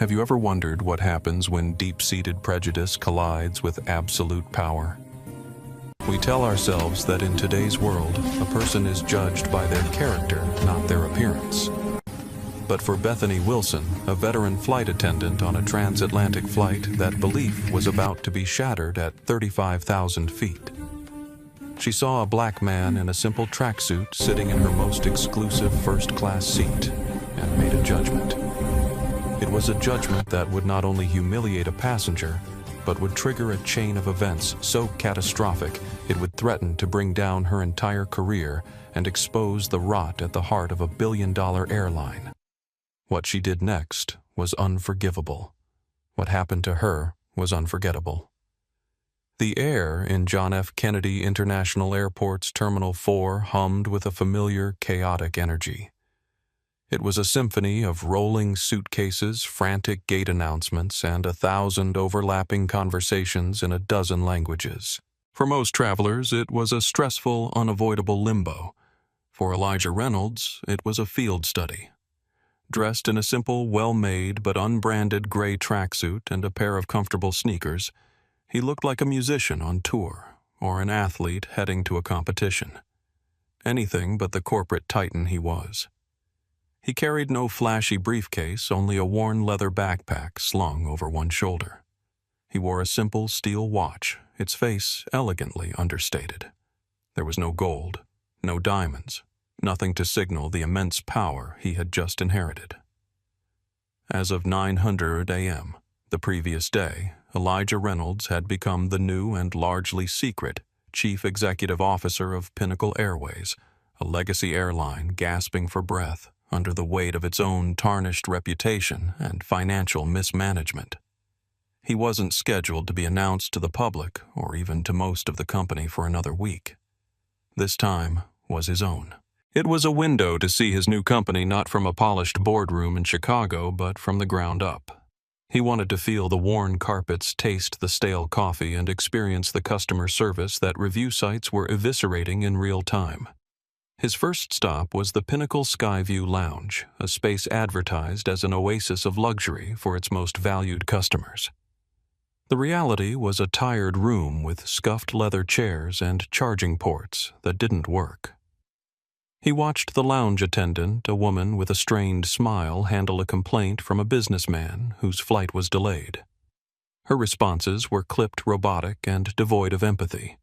Have you ever wondered what happens when deep-seated prejudice collides with absolute power? We tell ourselves that in today's world, a person is judged by their character, not their appearance. But for Bethany Wilson, a veteran flight attendant on a transatlantic flight, that belief was about to be shattered at 35,000 feet. She saw a black man in a simple tracksuit sitting in her most exclusive first-class seat and made a judgment. It was a judgment that would not only humiliate a passenger, but would trigger a chain of events so catastrophic it would threaten to bring down her entire career and expose the rot at the heart of a billion-dollar airline. What she did next was unforgivable. What happened to her was unforgettable. The air in John F. Kennedy International Airport's Terminal 4 hummed with a familiar, chaotic energy. It was a symphony of rolling suitcases, frantic gate announcements, and 1,000 overlapping conversations in a dozen languages. For most travelers, it was a stressful, unavoidable limbo. For Elijah Reynolds, it was a field study. Dressed in a simple, well-made but unbranded gray tracksuit and a pair of comfortable sneakers, he looked like a musician on tour or an athlete heading to a competition. Anything but the corporate titan he was. He carried no flashy briefcase, only a worn leather backpack slung over one shoulder. He wore a simple steel watch, its face elegantly understated. There was no gold, no diamonds, nothing to signal the immense power he had just inherited. As of 9:00 a.m., the previous day, Elijah Reynolds had become the new and largely secret Chief Executive Officer of Pinnacle Airways, a legacy airline gasping for breath under the weight of its own tarnished reputation and financial mismanagement. He wasn't scheduled to be announced to the public or even to most of the company for another week. This time was his own. It was a window to see his new company not from a polished boardroom in Chicago, but from the ground up. He wanted to feel the worn carpets, taste the stale coffee, and experience the customer service that review sites were eviscerating in real time. His first stop was the Pinnacle Skyview Lounge, a space advertised as an oasis of luxury for its most valued customers. The reality was a tired room with scuffed leather chairs and charging ports that didn't work. He watched the lounge attendant, a woman with a strained smile, handle a complaint from a businessman whose flight was delayed. Her responses were clipped, robotic, and devoid of empathy.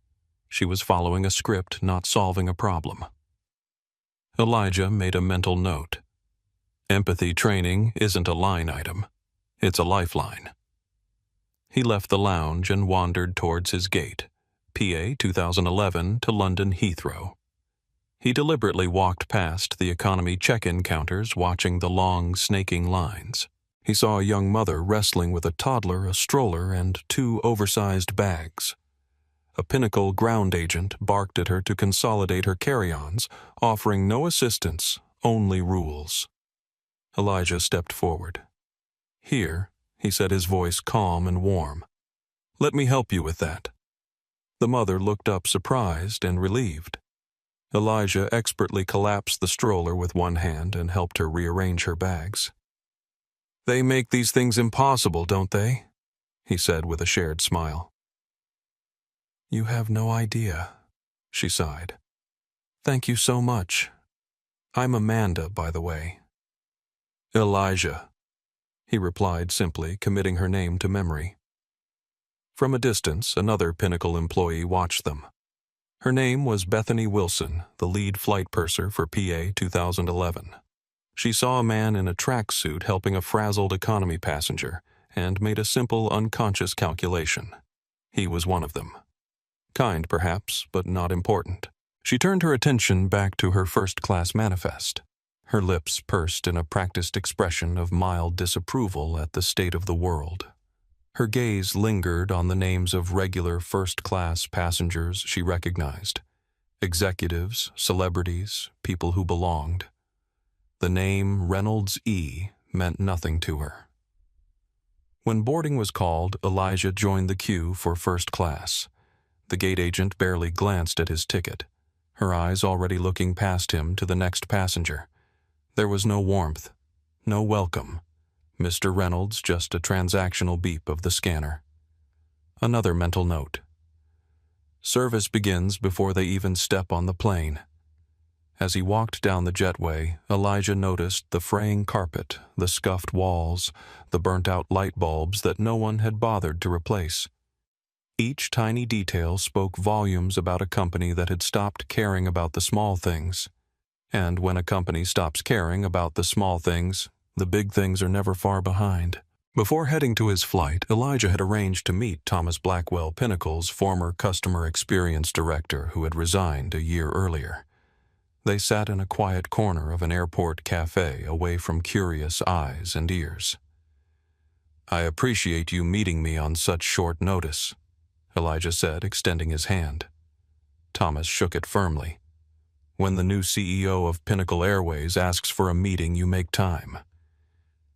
She was following a script, not solving a problem. Elijah made a mental note. Empathy training isn't a line item. It's a lifeline. He left the lounge and wandered towards his gate, PA 2011 to London Heathrow. He deliberately walked past the economy check-in counters, watching the long, snaking lines. He saw a young mother wrestling with a toddler, a stroller, and 2 oversized bags. A Pinnacle ground agent barked at her to consolidate her carry-ons, offering no assistance, only rules. Elijah stepped forward. "Here," he said, his voice calm and warm. "Let me help you with that." The mother looked up surprised and relieved. Elijah expertly collapsed the stroller with one hand and helped her rearrange her bags. "They make these things impossible, don't they?" he said with a shared smile. "You have no idea," she sighed. "Thank you so much. I'm Amanda, by the way." "Elijah," he replied simply, committing her name to memory. From a distance, another Pinnacle employee watched them. Her name was Bethany Wilson, the lead flight purser for PA 2011. She saw a man in a tracksuit helping a frazzled economy passenger and made a simple, unconscious calculation. He was one of them. Kind, perhaps, but not important. She turned her attention back to her first-class manifest. Her lips pursed in a practiced expression of mild disapproval at the state of the world. Her gaze lingered on the names of regular first-class passengers she recognized. Executives, celebrities, people who belonged. The name Reynolds E. meant nothing to her. When boarding was called, Elijah joined the queue for first class. The gate agent barely glanced at his ticket, her eyes already looking past him to the next passenger. There was no warmth, no welcome, Mr. Reynolds just a transactional beep of the scanner. Another mental note. Service begins before they even step on the plane. As he walked down the jetway, Elijah noticed the fraying carpet, the scuffed walls, the burnt-out light bulbs that no one had bothered to replace. Each tiny detail spoke volumes about a company that had stopped caring about the small things. And when a company stops caring about the small things, the big things are never far behind. Before heading to his flight, Elijah had arranged to meet Thomas Blackwell Pinnacle's former customer experience director who had resigned a year earlier. They sat in a quiet corner of an airport cafe away from curious eyes and ears. "I appreciate you meeting me on such short notice," Elijah said, extending his hand. Thomas shook it firmly. "When the new CEO of Pinnacle Airways asks for a meeting, you make time."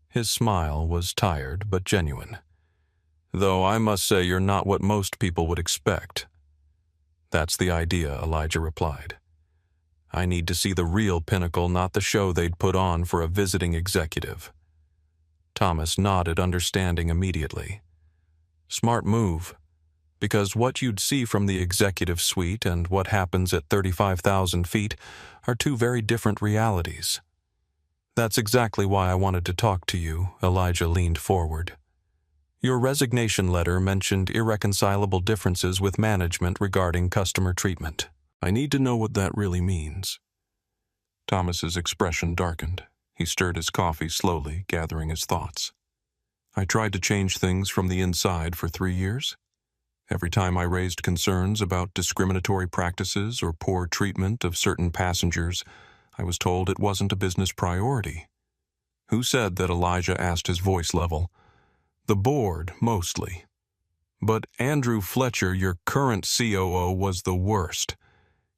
His smile was tired but genuine. "Though I must say you're not what most people would expect." "That's the idea," Elijah replied. "I need to see the real Pinnacle, not the show they'd put on for a visiting executive." Thomas nodded, understanding immediately. Smart move, because what you'd see from the executive suite and what happens at 35,000 feet are two very different realities. "That's exactly why I wanted to talk to you," Elijah leaned forward. "Your resignation letter mentioned irreconcilable differences with management regarding customer treatment. I need to know what that really means." Thomas's expression darkened. He stirred his coffee slowly, gathering his thoughts. "I tried to change things from the inside for 3 years. Every time I raised concerns about discriminatory practices or poor treatment of certain passengers, I was told it wasn't a business priority." "Who said that?" Elijah asked, his voice level. "The board, mostly. But Andrew Fletcher, your current COO, was the worst.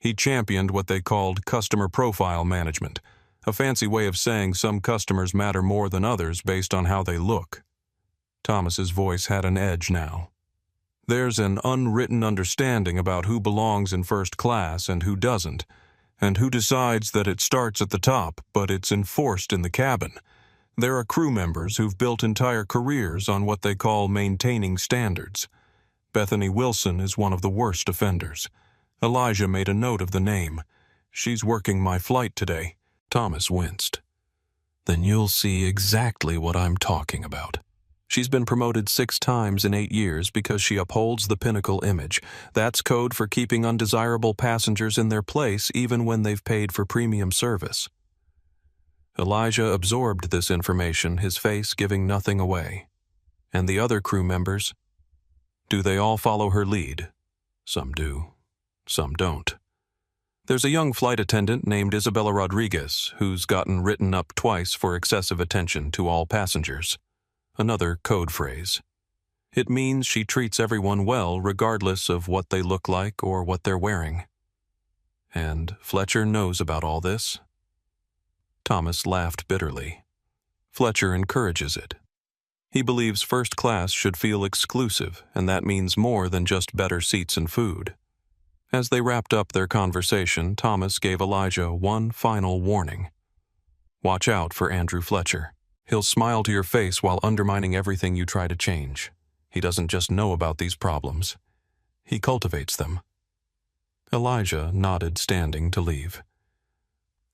He championed what they called customer profile management, a fancy way of saying some customers matter more than others based on how they look." Thomas's voice had an edge now. "There's an unwritten understanding about who belongs in first class and who doesn't, and who decides that it starts at the top, but it's enforced in the cabin. There are crew members who've built entire careers on what they call maintaining standards. Bethany Wilson is one of the worst offenders." Elijah made a note of the name. "She's working my flight today." Thomas winced. "Then you'll see exactly what I'm talking about. She's been promoted 6 times in 8 years because she upholds the Pinnacle image. That's code for keeping undesirable passengers in their place even when they've paid for premium service." Elijah absorbed this information, his face giving nothing away. "And the other crew members? Do they all follow her lead?" "Some do. Some don't. There's a young flight attendant named Isabella Rodriguez who's gotten written up twice for excessive attention to all passengers. Another code phrase. It means she treats everyone well regardless of what they look like or what they're wearing." "And Fletcher knows about all this?" Thomas laughed bitterly. "Fletcher encourages it. He believes first class should feel exclusive, and that means more than just better seats and food." As they wrapped up their conversation, Thomas gave Elijah one final warning. "Watch out for Andrew Fletcher. He'll smile to your face while undermining everything you try to change. He doesn't just know about these problems. He cultivates them." Elijah nodded, standing to leave.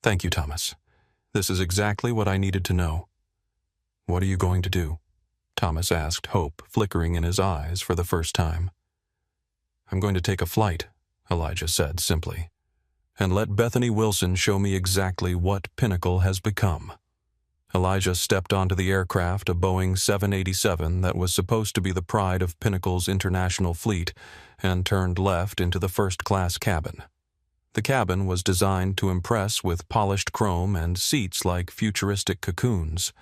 "Thank you, Thomas. This is exactly what I needed to know." "What are you going to do?" Thomas asked, hope flickering in his eyes for the first time. "I'm going to take a flight," Elijah said simply, "and let Bethany Wilson show me exactly what Pinnacle has become." Elijah stepped onto the aircraft, a Boeing 787 that was supposed to be the pride of Pinnacle's international fleet, and turned left into the first-class cabin. The cabin was designed to impress with polished chrome and seats like futuristic cocoons,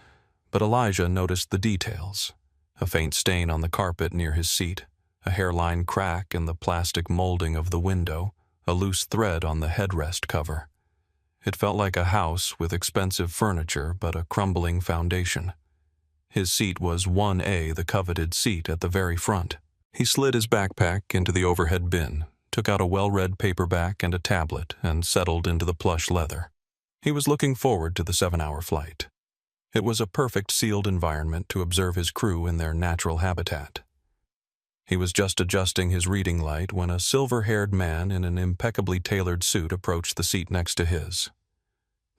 but Elijah noticed the details: a faint stain on the carpet near his seat, a hairline crack in the plastic molding of the window, a loose thread on the headrest cover. It felt like a house with expensive furniture but a crumbling foundation. His seat was 1A, the coveted seat at the very front. He slid his backpack into the overhead bin, took out a well-read paperback and a tablet, and settled into the plush leather. He was looking forward to the 7-hour flight. It was a perfect sealed environment to observe his crew in their natural habitat. He was just adjusting his reading light when a silver-haired man in an impeccably tailored suit approached the seat next to his.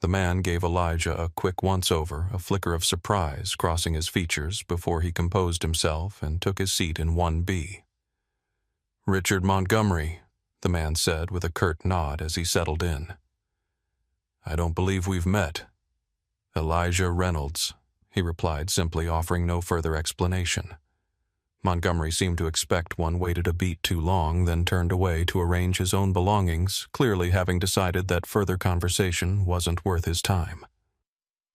The man gave Elijah a quick once-over, a flicker of surprise crossing his features before he composed himself and took his seat in 1B. "Richard Montgomery," the man said with a curt nod as he settled in. "I don't believe we've met." "Elijah Reynolds," he replied, simply offering no further explanation. Montgomery seemed to expect one waited a beat too long, then turned away to arrange his own belongings, clearly having decided that further conversation wasn't worth his time.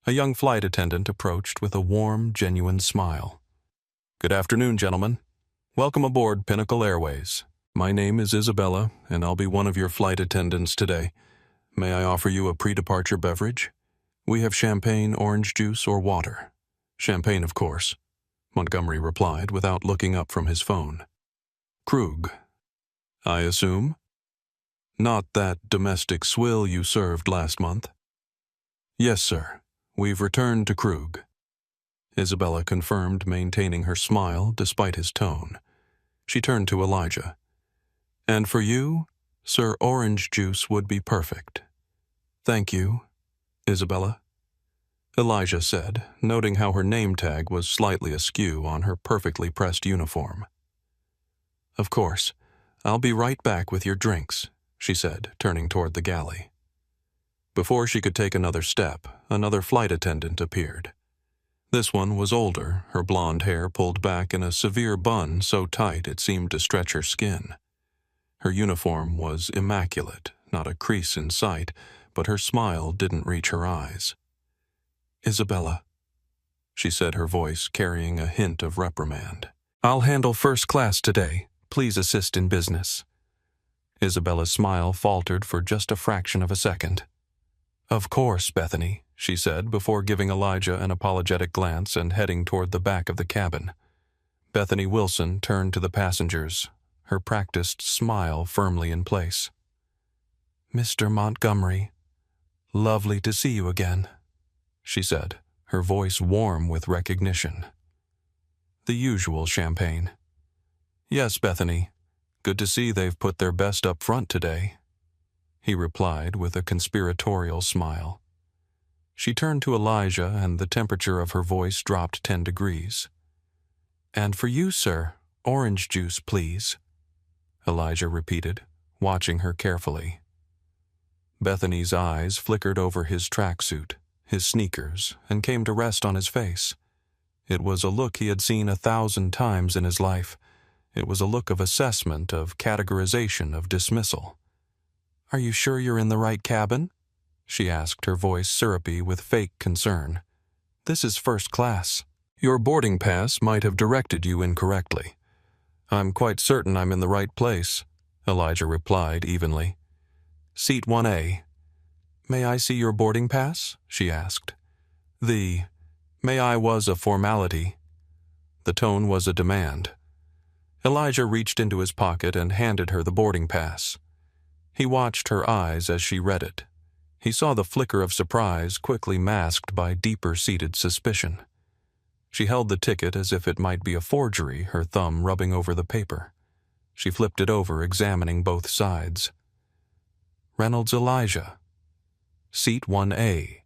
A young flight attendant approached with a warm, genuine smile. "Good afternoon, gentlemen. Welcome aboard Pinnacle Airways. My name is Isabella, and I'll be one of your flight attendants today. May I offer you a pre-departure beverage? We have champagne, orange juice, or water." "Champagne, of course," Montgomery replied without looking up from his phone. "Krug, I assume? Not that domestic swill you served last month?" "Yes, sir. We've returned to Krug," Isabella confirmed, maintaining her smile despite his tone. She turned to Elijah. "And for you, sir, orange juice would be perfect." "Thank you, Isabella," Elijah said, noting how her name tag was slightly askew on her perfectly pressed uniform. "Of course. I'll be right back with your drinks," she said, turning toward the galley. Before she could take another step, another flight attendant appeared. This one was older, her blonde hair pulled back in a severe bun so tight it seemed to stretch her skin. Her uniform was immaculate, not a crease in sight, but her smile didn't reach her eyes. "Isabella," she said, her voice carrying a hint of reprimand. "I'll handle first class today. Please assist in business." Isabella's smile faltered for just a fraction of a second. "Of course, Bethany," she said before giving Elijah an apologetic glance and heading toward the back of the cabin. Bethany Wilson turned to the passengers, her practiced smile firmly in place. "Mr. Montgomery, lovely to see you again," she said, her voice warm with recognition. The usual champagne. "Yes, Bethany. Good to see they've put their best up front today," he replied with a conspiratorial smile. She turned to Elijah, and the temperature of her voice dropped 10 degrees. "And for you, sir, orange juice, please," Elijah repeated, watching her carefully. Bethany's eyes flickered over his tracksuit, his sneakers, and came to rest on his face. It was a look he had seen 1,000 times in his life. It was a look of assessment, of categorization, of dismissal. "Are you sure you're in the right cabin?" she asked, her voice syrupy with fake concern. "This is first class. Your boarding pass might have directed you incorrectly." "I'm quite certain I'm in the right place," Elijah replied evenly. "Seat 1A. "May I see your boarding pass?" she asked. The "may I" was a formality. The tone was a demand. Elijah reached into his pocket and handed her the boarding pass. He watched her eyes as she read it. He saw the flicker of surprise quickly masked by deeper-seated suspicion. She held the ticket as if it might be a forgery, her thumb rubbing over the paper. She flipped it over, examining both sides. "Reynolds Elijah. Seat 1A.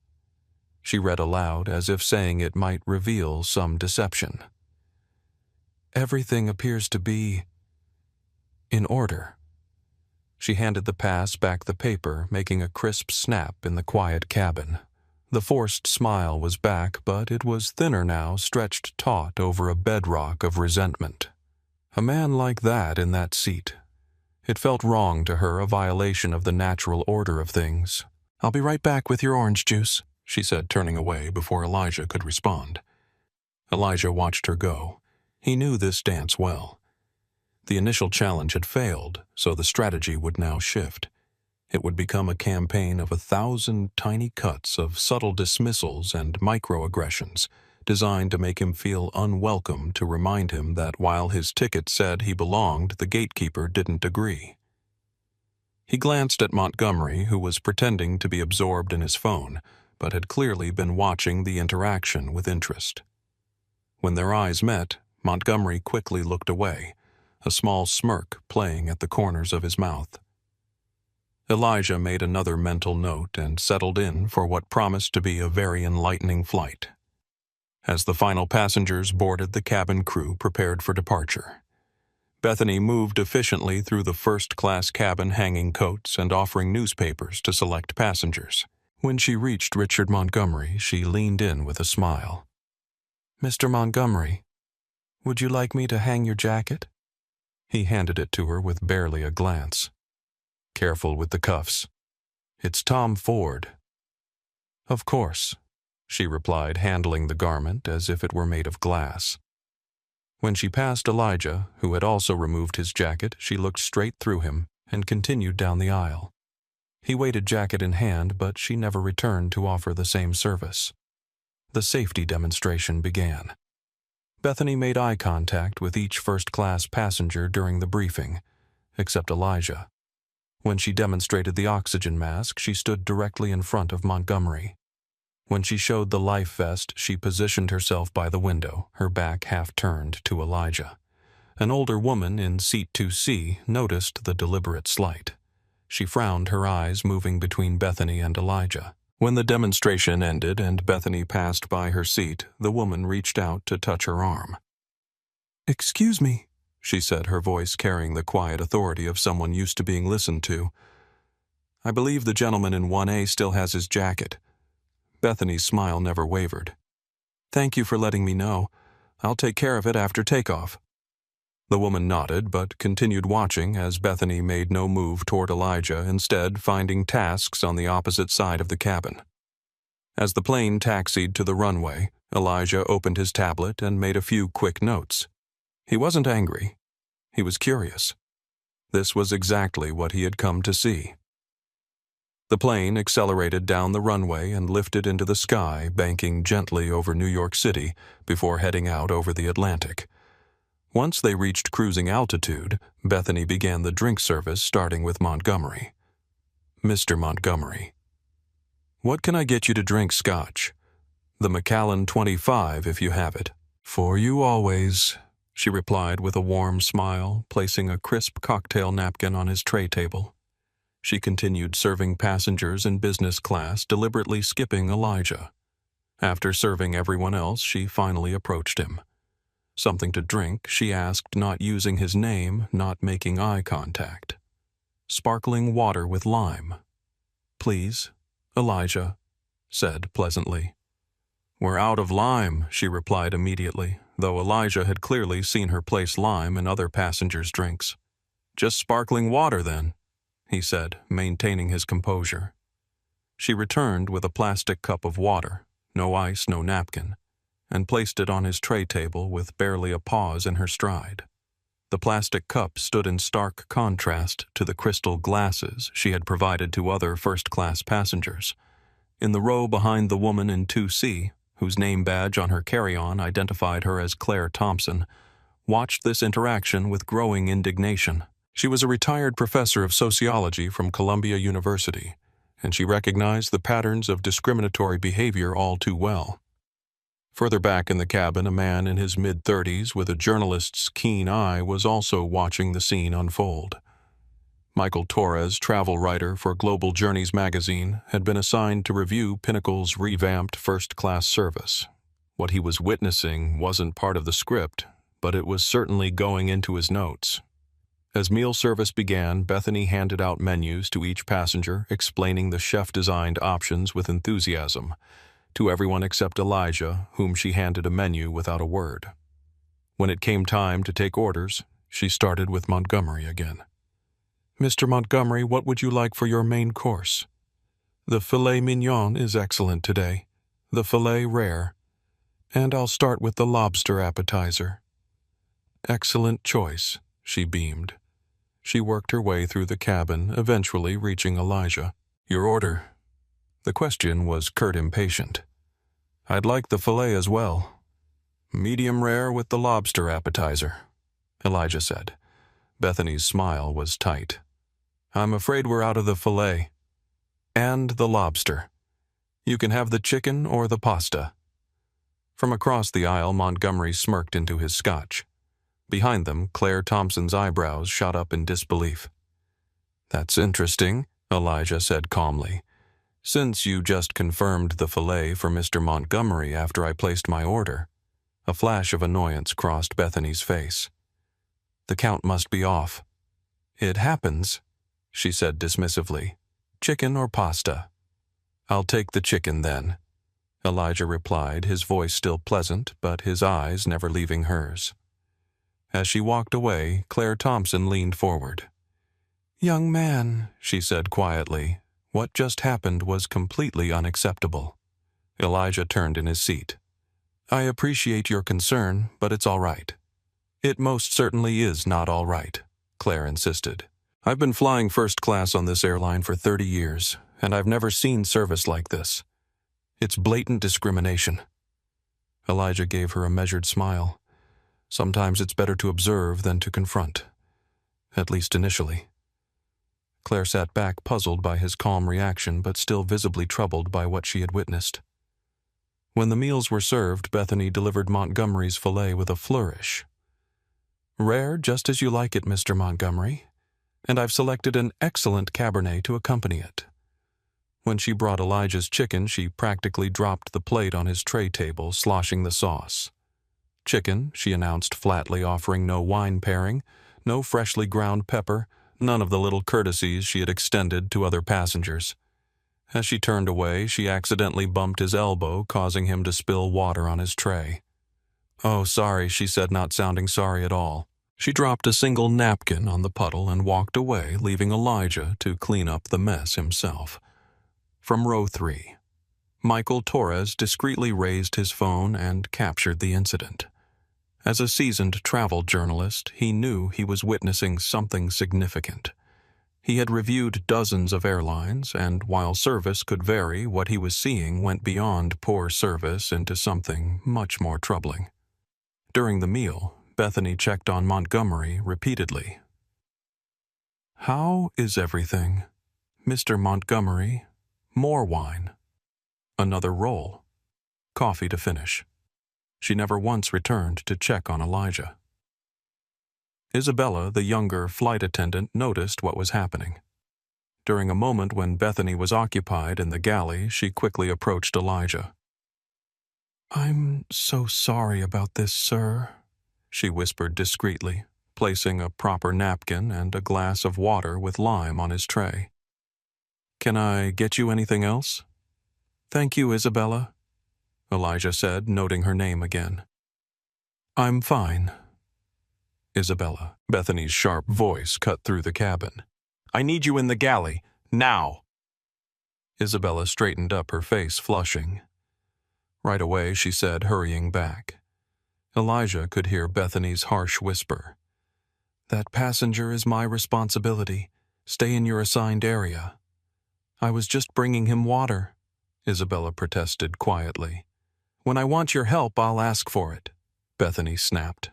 She read aloud, as if saying it might reveal some deception. "Everything appears to be in order." She handed the pass back the paper, making a crisp snap in the quiet cabin. The forced smile was back, but it was thinner now, stretched taut over a bedrock of resentment. A man like that in that seat. It felt wrong to her, a violation of the natural order of things. "I'll be right back with your orange juice," she said, turning away before Elijah could respond. Elijah watched her go. He knew this dance well. The initial challenge had failed, so the strategy would now shift. It would become a campaign of 1,000 tiny cuts of subtle dismissals and microaggressions, designed to make him feel unwelcome, to remind him that while his ticket said he belonged, the gatekeeper didn't agree. He glanced at Montgomery, who was pretending to be absorbed in his phone, but had clearly been watching the interaction with interest. When their eyes met, Montgomery quickly looked away, a small smirk playing at the corners of his mouth. Elijah made another mental note and settled in for what promised to be a very enlightening flight. As the final passengers boarded, the cabin crew prepared for departure. Bethany moved efficiently through the first-class cabin, hanging coats and offering newspapers to select passengers. When she reached Richard Montgomery, she leaned in with a smile. "Mr. Montgomery, would you like me to hang your jacket?" He handed it to her with barely a glance. "Careful with the cuffs. It's Tom Ford." "Of course," she replied, handling the garment as if it were made of glass. When she passed Elijah, who had also removed his jacket, she looked straight through him and continued down the aisle. He waited jacket in hand, but she never returned to offer the same service. The safety demonstration began. Bethany made eye contact with each first-class passenger during the briefing, except Elijah. When she demonstrated the oxygen mask, she stood directly in front of Montgomery. When she showed the life vest, she positioned herself by the window, her back half turned to Elijah. An older woman in seat 2C noticed the deliberate slight. She frowned, her eyes moving between Bethany and Elijah. When the demonstration ended and Bethany passed by her seat, the woman reached out to touch her arm. "Excuse me," she said, her voice carrying the quiet authority of someone used to being listened to. "I believe the gentleman in 1A still has his jacket." Bethany's smile never wavered. "Thank you for letting me know. I'll take care of it after takeoff." The woman nodded, but continued watching as Bethany made no move toward Elijah, instead finding tasks on the opposite side of the cabin. As the plane taxied to the runway, Elijah opened his tablet and made a few quick notes. He wasn't angry. He was curious. This was exactly what he had come to see. The plane accelerated down the runway and lifted into the sky, banking gently over New York City before heading out over the Atlantic. Once they reached cruising altitude, Bethany began the drink service, starting with Montgomery. "Mr. Montgomery, what can I get you to drink? Scotch? The Macallan 25 if you have it." "For you always," she replied with a warm smile, placing a crisp cocktail napkin on his tray table. She continued serving passengers in business class, deliberately skipping Elijah. After serving everyone else, she finally approached him. Something to drink, she asked, not using his name, not making eye contact. "Sparkling water with lime." "Please," Elijah said pleasantly. "We're out of lime," she replied immediately, though Elijah had clearly seen her place lime in other passengers' drinks. "Just sparkling water, then," he said, maintaining his composure. She returned with a plastic cup of water, no ice, no napkin, and placed it on his tray table with barely a pause in her stride. The plastic cup stood in stark contrast to the crystal glasses she had provided to other first-class passengers. In the row behind the woman in 2C, whose name badge on her carry-on identified her as Claire Thompson, watched this interaction with growing indignation. She was a retired professor of sociology from Columbia University, and she recognized the patterns of discriminatory behavior all too well. Further back in the cabin, a man in his mid-30s with a journalist's keen eye was also watching the scene unfold. Michael Torres, travel writer for Global Journeys magazine, had been assigned to review Pinnacle's revamped first-class service. What he was witnessing wasn't part of the script, but it was certainly going into his notes. As meal service began, Bethany handed out menus to each passenger, explaining the chef-designed options with enthusiasm, to everyone except Elijah, whom she handed a menu without a word. When it came time to take orders, she started with Montgomery again. "Mr. Montgomery, what would you like for your main course?" "The filet mignon is excellent today. The filet rare. And I'll start with the lobster appetizer." "Excellent choice," she beamed. She worked her way through the cabin, eventually reaching Elijah. "Your order." The question was curt, impatient. "I'd like the filet as well." "Medium rare with the lobster appetizer," Elijah said. Bethany's smile was tight. "I'm afraid we're out of the filet." "And the lobster." You can have the chicken or the pasta." From across the aisle, Montgomery smirked into his scotch. Behind them, Claire Thompson's eyebrows shot up in disbelief. "That's interesting," Elijah said calmly. "Since you just confirmed the filet for Mr. Montgomery after I placed my order." A flash of annoyance crossed Bethany's face. "The count must be off." "It happens," she said dismissively. "Chicken or pasta?" "I'll take the chicken then," Elijah replied, his voice still pleasant, but his eyes never leaving hers. As she walked away, Claire Thompson leaned forward. "Young man," she said quietly, "what just happened was completely unacceptable." Elijah turned in his seat. "I appreciate your concern, but it's all right." "It most certainly is not all right," Claire insisted. "I've been flying first class on this airline for 30 years, and I've never seen service like this. It's blatant discrimination." Elijah gave her a measured smile. "Sometimes it's better to observe than to confront. At least initially." Claire sat back, puzzled by his calm reaction, but still visibly troubled by what she had witnessed. When the meals were served, Bethany delivered Montgomery's filet with a flourish. "Rare, just as you like it, Mr. Montgomery. And I've selected an excellent Cabernet to accompany it." When she brought Elijah's chicken, she practically dropped the plate on his tray table, sloshing the sauce. "Chicken," she announced flatly, offering no wine pairing, no freshly ground pepper, none of the little courtesies she had extended to other passengers. As she turned away, she accidentally bumped his elbow, causing him to spill water on his tray. "Oh, sorry," she said, not sounding sorry at all. She dropped a single napkin on the puddle and walked away, leaving Elijah to clean up the mess himself. From row 3. Michael Torres discreetly raised his phone and captured the incident. As a seasoned travel journalist, he knew he was witnessing something significant. He had reviewed dozens of airlines, and while service could vary, what he was seeing went beyond poor service into something much more troubling. During the meal, Bethany checked on Montgomery repeatedly. "How is everything? Mr. Montgomery? More wine. Another roll. Coffee to finish." She never once returned to check on Elijah. Isabella, the younger flight attendant, noticed what was happening. During a moment when Bethany was occupied in the galley, she quickly approached Elijah. "I'm so sorry about this, sir," she whispered discreetly, placing a proper napkin and a glass of water with lime on his tray. "Can I get you anything else?" "Thank you, Isabella," Elijah said, noting her name again. "I'm fine." "Isabella," Bethany's sharp voice cut through the cabin. "I need you in the galley, now." Isabella straightened up, her face flushing. Right away, she said, hurrying back. Elijah could hear Bethany's harsh whisper. "That passenger is my responsibility. Stay in your assigned area." "I was just bringing him water," Isabella protested quietly. "When I want your help, I'll ask for it," Bethany snapped.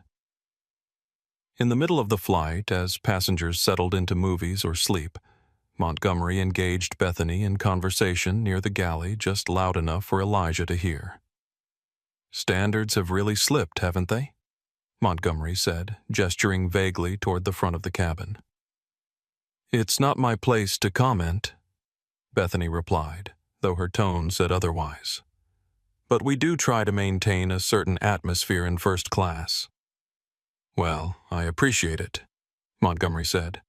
In the middle of the flight, as passengers settled into movies or sleep, Montgomery engaged Bethany in conversation near the galley, just loud enough for Elijah to hear. "Standards have really slipped, haven't they?" Montgomery said, gesturing vaguely toward the front of the cabin. "It's not my place to comment," Bethany replied, though her tone said otherwise. "But we do try to maintain a certain atmosphere in first class." "Well, I appreciate it," Montgomery said.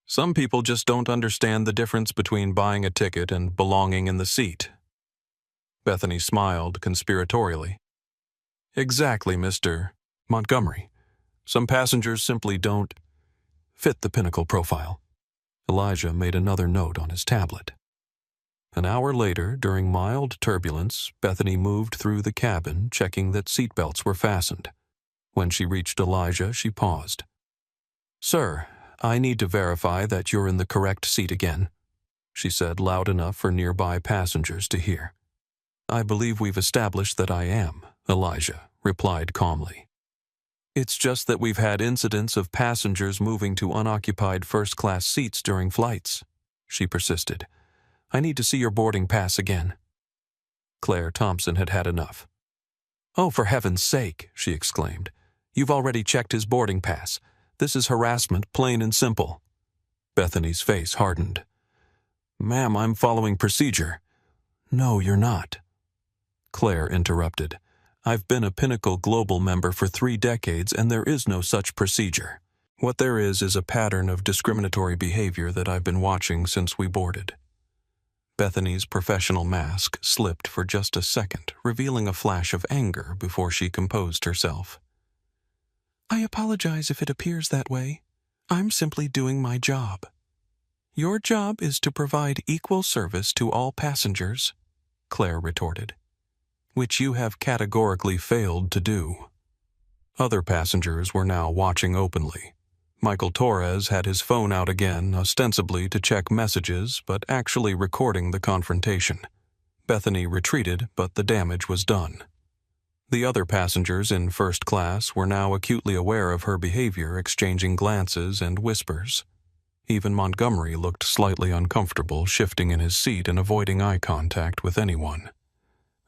"Some people just don't understand the difference between buying a ticket and belonging in the seat." Bethany smiled conspiratorially. "Exactly, Mr. Montgomery. Some passengers simply don't fit the Pinnacle profile." Elijah made another note on his tablet. An hour later, during mild turbulence, Bethany moved through the cabin, checking that seatbelts were fastened. When she reached Elijah, she paused. "Sir, I need to verify that you're in the correct seat again," she said loud enough for nearby passengers to hear. "I believe we've established that I am," Elijah replied calmly. "It's just that we've had incidents of passengers moving to unoccupied first-class seats during flights," she persisted. "I need to see your boarding pass again." Claire Thompson had had enough. "Oh, for heaven's sake," she exclaimed. "You've already checked his boarding pass. This is harassment, plain and simple." Bethany's face hardened. "Ma'am, I'm following procedure." "No, you're not." Claire interrupted. "I've been a Pinnacle Global member for 3 decades, and there is no such procedure. What there is a pattern of discriminatory behavior that I've been watching since we boarded." Bethany's professional mask slipped for just a second, revealing a flash of anger before she composed herself. "I apologize if it appears that way. I'm simply doing my job." "Your job is to provide equal service to all passengers," Claire retorted, "which you have categorically failed to do." Other passengers were now watching openly. Michael Torres had his phone out again, ostensibly to check messages, but actually recording the confrontation. Bethany retreated, but the damage was done. The other passengers in first class were now acutely aware of her behavior, exchanging glances and whispers. Even Montgomery looked slightly uncomfortable, shifting in his seat and avoiding eye contact with anyone.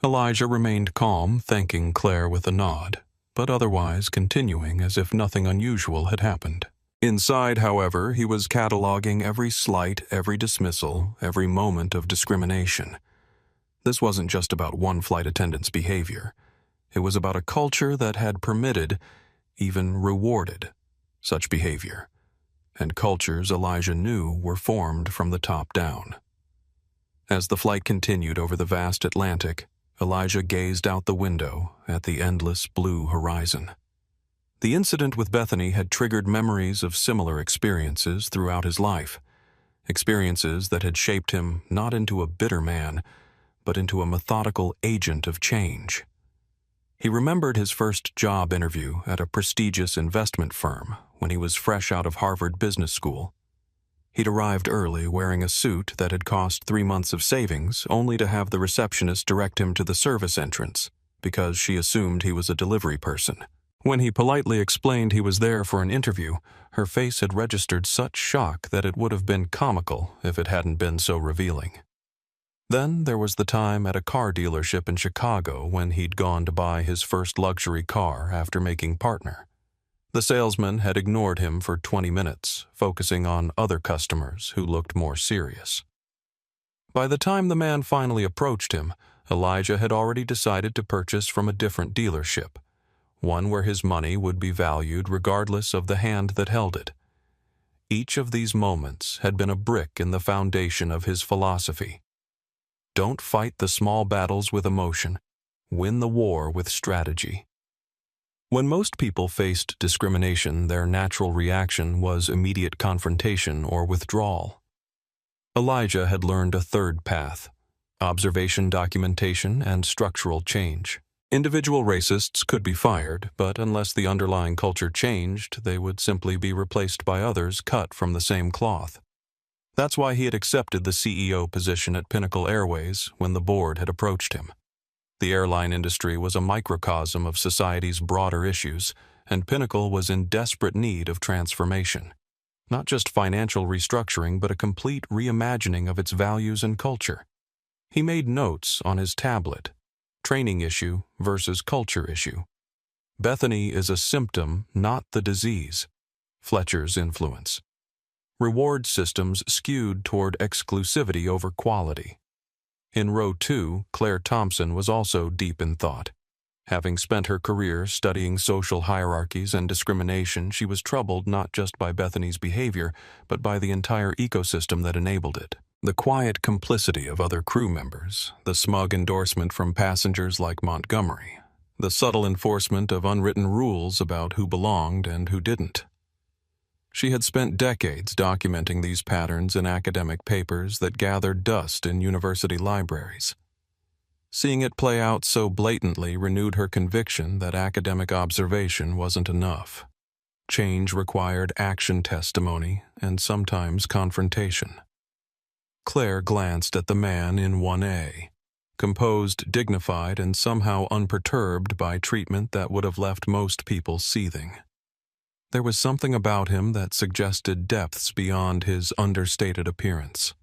Elijah remained calm, thanking Claire with a nod, but otherwise continuing as if nothing unusual had happened. Inside, however, he was cataloging every slight, every dismissal, every moment of discrimination. This wasn't just about one flight attendant's behavior. It was about a culture that had permitted, even rewarded, such behavior. And cultures, Elijah knew, were formed from the top down. As the flight continued over the vast Atlantic, Elijah gazed out the window at the endless blue horizon. The incident with Bethany had triggered memories of similar experiences throughout his life, experiences that had shaped him not into a bitter man, but into a methodical agent of change. He remembered his first job interview at a prestigious investment firm when he was fresh out of Harvard Business School. He'd arrived early wearing a suit that had cost 3 months of savings, only to have the receptionist direct him to the service entrance because she assumed he was a delivery person. When he politely explained he was there for an interview, her face had registered such shock that it would have been comical if it hadn't been so revealing. Then there was the time at a car dealership in Chicago when he'd gone to buy his first luxury car after making partner. The salesman had ignored him for 20 minutes, focusing on other customers who looked more serious. By the time the man finally approached him, Elijah had already decided to purchase from a different dealership, one where his money would be valued regardless of the hand that held it. Each of these moments had been a brick in the foundation of his philosophy. Don't fight the small battles with emotion. Win the war with strategy. When most people faced discrimination, their natural reaction was immediate confrontation or withdrawal. Elijah had learned a third path: observation, documentation, and structural change. Individual racists could be fired, but unless the underlying culture changed, they would simply be replaced by others cut from the same cloth. That's why he had accepted the CEO position at Pinnacle Airways when the board had approached him. The airline industry was a microcosm of society's broader issues, and Pinnacle was in desperate need of transformation. Not just financial restructuring, but a complete reimagining of its values and culture. He made notes on his tablet: training issue versus culture issue. Bethany is a symptom, not the disease. Fletcher's influence. Reward systems skewed toward exclusivity over quality. In row 2, Claire Thompson was also deep in thought. Having spent her career studying social hierarchies and discrimination, she was troubled not just by Bethany's behavior, but by the entire ecosystem that enabled it. The quiet complicity of other crew members, the smug endorsement from passengers like Montgomery, the subtle enforcement of unwritten rules about who belonged and who didn't. She had spent decades documenting these patterns in academic papers that gathered dust in university libraries. Seeing it play out so blatantly renewed her conviction that academic observation wasn't enough. Change required action testimony and sometimes confrontation. Claire glanced at the man in 1A, composed, dignified, and somehow unperturbed by treatment that would have left most people seething. There was something about him that suggested depths beyond his understated appearance.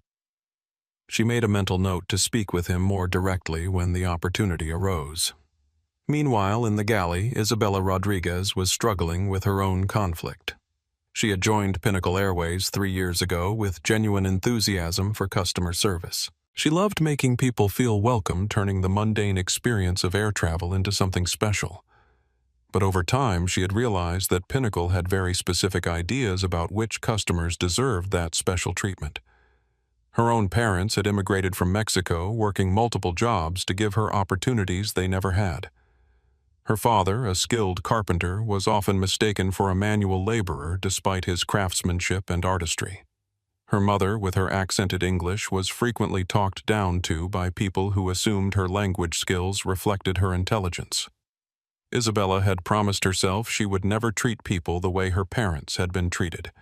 She made a mental note to speak with him more directly when the opportunity arose. Meanwhile, in the galley, Isabella Rodriguez was struggling with her own conflict. She had joined Pinnacle Airways 3 years ago with genuine enthusiasm for customer service. She loved making people feel welcome, turning the mundane experience of air travel into something special. But over time, she had realized that Pinnacle had very specific ideas about which customers deserved that special treatment. Her own parents had immigrated from Mexico, working multiple jobs to give her opportunities they never had. Her father, a skilled carpenter, was often mistaken for a manual laborer despite his craftsmanship and artistry. Her mother, with her accented English, was frequently talked down to by people who assumed her language skills reflected her intelligence. Isabella had promised herself she would never treat people the way her parents had been treated.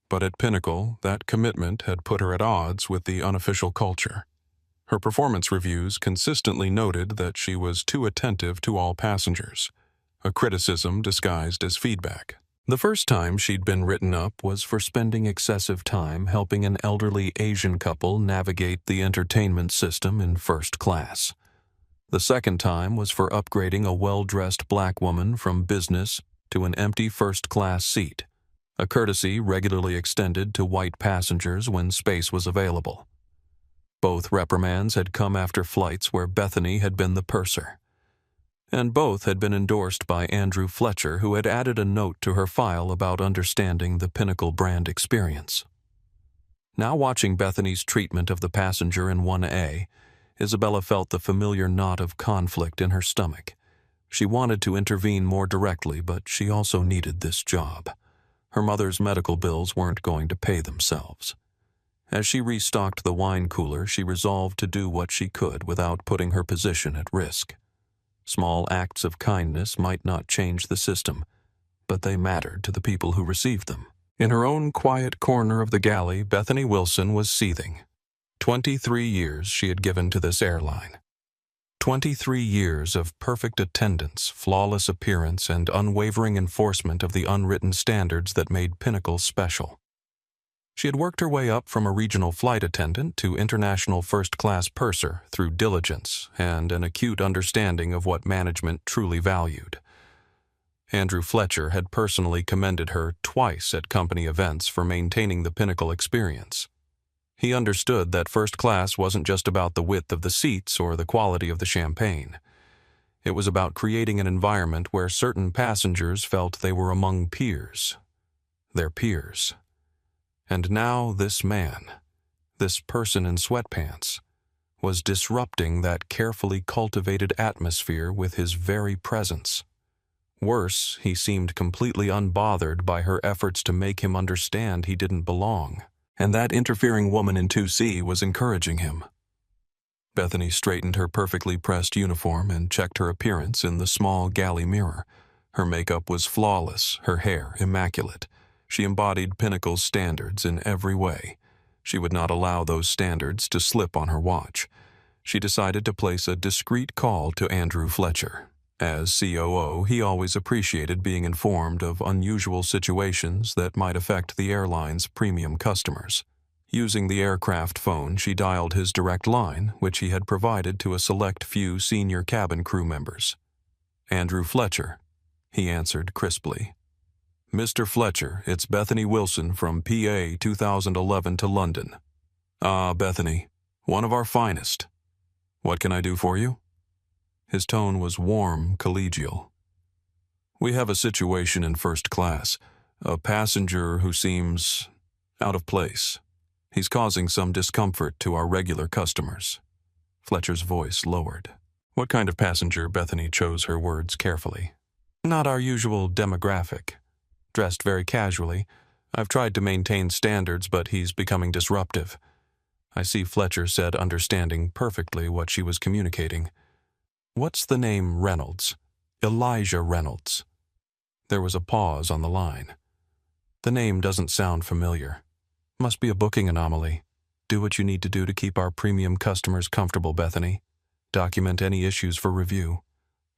But at Pinnacle, that commitment had put her at odds with the unofficial culture. Her performance reviews consistently noted that she was too attentive to all passengers, a criticism disguised as feedback. The first time she'd been written up was for spending excessive time helping an elderly Asian couple navigate the entertainment system in first class. The second time was for upgrading a well-dressed black woman from business to an empty first-class seat, a courtesy regularly extended to white passengers when space was available. Both reprimands had come after flights where Bethany had been the purser. And both had been endorsed by Andrew Fletcher, who had added a note to her file about understanding the Pinnacle brand experience. Now watching Bethany's treatment of the passenger in 1A, Isabella felt the familiar knot of conflict in her stomach. She wanted to intervene more directly, but she also needed this job. Her mother's medical bills weren't going to pay themselves. As she restocked the wine cooler, she resolved to do what she could without putting her position at risk. Small acts of kindness might not change the system, but they mattered to the people who received them. In her own quiet corner of the galley, Bethany Wilson was seething. 23 years she had given to this airline. 23 years of perfect attendance, flawless appearance, and unwavering enforcement of the unwritten standards that made Pinnacle special. She had worked her way up from a regional flight attendant to international first-class purser through diligence and an acute understanding of what management truly valued. Andrew Fletcher had personally commended her twice at company events for maintaining the Pinnacle experience. He understood that first class wasn't just about the width of the seats or the quality of the champagne. It was about creating an environment where certain passengers felt they were among peers, their peers. And now this man, this person in sweatpants, was disrupting that carefully cultivated atmosphere with his very presence. Worse, he seemed completely unbothered by her efforts to make him understand he didn't belong, and that interfering woman in 2C was encouraging him. Bethany straightened her perfectly pressed uniform and checked her appearance in the small galley mirror. Her makeup was flawless, her hair immaculate. She embodied Pinnacle's standards in every way. She would not allow those standards to slip on her watch. She decided to place a discreet call to Andrew Fletcher. As COO, he always appreciated being informed of unusual situations that might affect the airline's premium customers. Using the aircraft phone, she dialed his direct line, which he had provided to a select few senior cabin crew members. "Andrew Fletcher," he answered crisply. "Mr. Fletcher, it's Bethany Wilson from PA 2011 to London." "Ah, Bethany, one of our finest. What can I do for you?" His tone was warm, collegial. "We have a situation in first class. A passenger who seems out of place. He's causing some discomfort to our regular customers." Fletcher's voice lowered. "What kind of passenger?" Bethany chose her words carefully. "Not our usual demographic. Dressed very casually. I've tried to maintain standards, but he's becoming disruptive." I see Fletcher said, understanding perfectly what she was communicating. "What's the name Reynolds? Elijah Reynolds." There was a pause on the line. "The name doesn't sound familiar. Must be a booking anomaly. Do what you need to do to keep our premium customers comfortable, Bethany. Document any issues for review."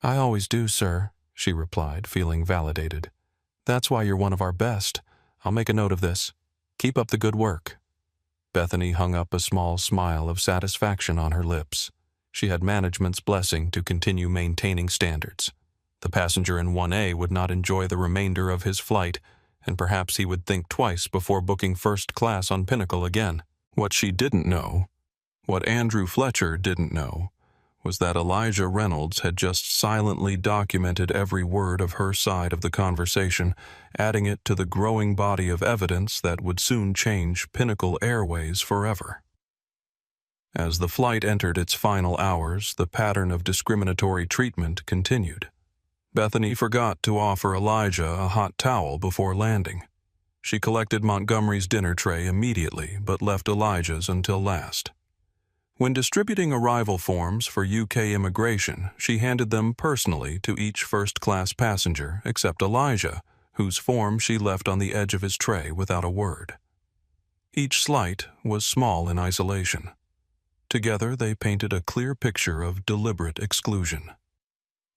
"I always do, sir," she replied, feeling validated. "That's why you're one of our best. I'll make a note of this. Keep up the good work." Bethany hung up a small smile of satisfaction on her lips. She had management's blessing to continue maintaining standards. The passenger in 1A would not enjoy the remainder of his flight, and perhaps he would think twice before booking first class on Pinnacle again. What she didn't know, what Andrew Fletcher didn't know, was that Elijah Reynolds had just silently documented every word of her side of the conversation, adding it to the growing body of evidence that would soon change Pinnacle Airways forever. As the flight entered its final hours, the pattern of discriminatory treatment continued. Bethany forgot to offer Elijah a hot towel before landing. She collected Montgomery's dinner tray immediately, but left Elijah's until last. When distributing arrival forms for UK immigration, she handed them personally to each first-class passenger except Elijah, whose form she left on the edge of his tray without a word. Each slight was small in isolation. Together they painted a clear picture of deliberate exclusion.